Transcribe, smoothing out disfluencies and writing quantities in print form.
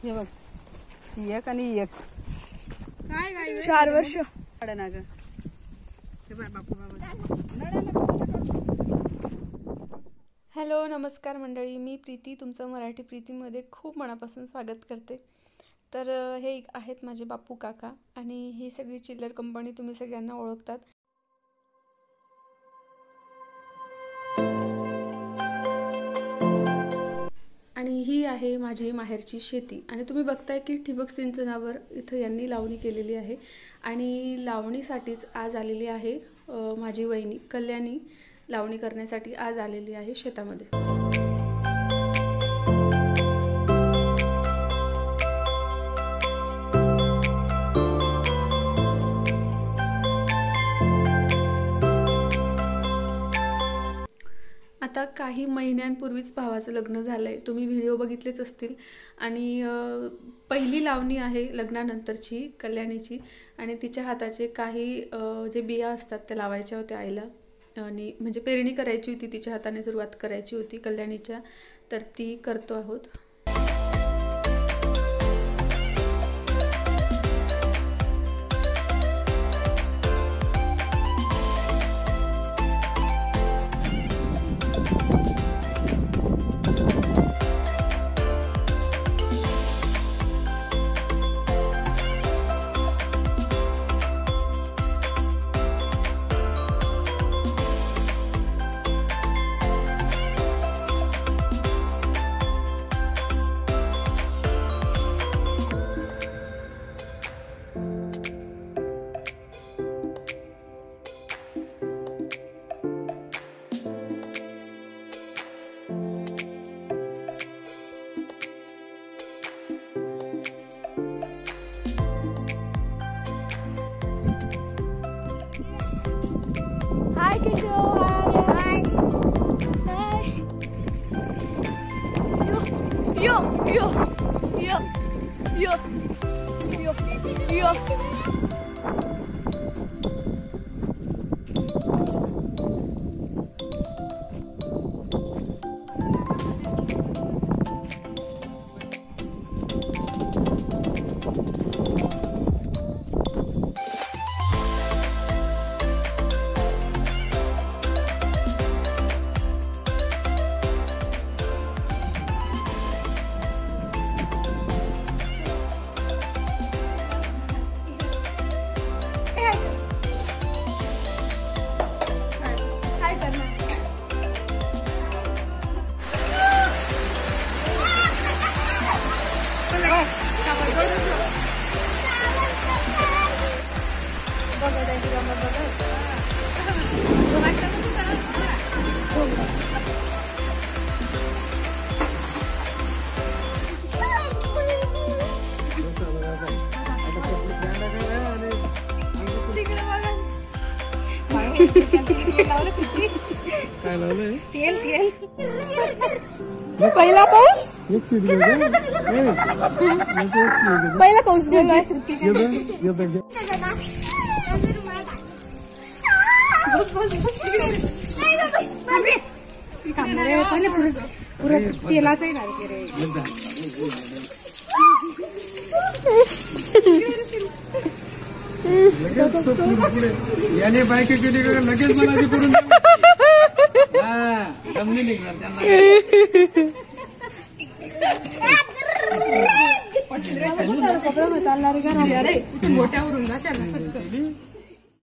हे बघ एक आणि एक काय 4 वर्ष ना ग. हॅलो नमस्कार मंडळी, मी प्रीती तुमचं मराठी प्रीतीमध्ये खूप मनापासून स्वागत करते. तर हे आहेत माझे बापू काका आणि ही सगळी चिल्लर कंपनी तुम्ही सगळ्यांना ओळखतात. आणि ही आहे माझी माहेरची शेती आणि तुम्ही बघताय की ठिबक सिंचनावर इथं यांनी लावणी केलेली आहे आणि लावणीसाठीच आज आलेली आहे माझी वहिनी कल्याणी. लावणी करण्यासाठी आज आलेली आहे शेतामध्ये. आता काही महिन्यांपूर्वीच भावाचं लग्न झालं आहे, तुम्ही व्हिडिओ बघितलेच असतील. आणि पहिली लावणी आहे लग्नानंतरची कल्याणीची आणि तिच्या हाताचे काही जे बिया असतात त्या लावायच्या होत्या आईला आणि म्हणजे पेरणी करायची होती, तिच्या हाताने सुरुवात करायची होती कल्याणीच्या, तर ती करतो आहोत. Hi, Kinjo. Hi. Hi. Yo. काय लावलंय? तेल पहिला पाऊस. पहिला पाऊस तेलाच आहे याने बायके केली का लगेच मला करून जमली निघणार त्यांना. मोठ्यावरून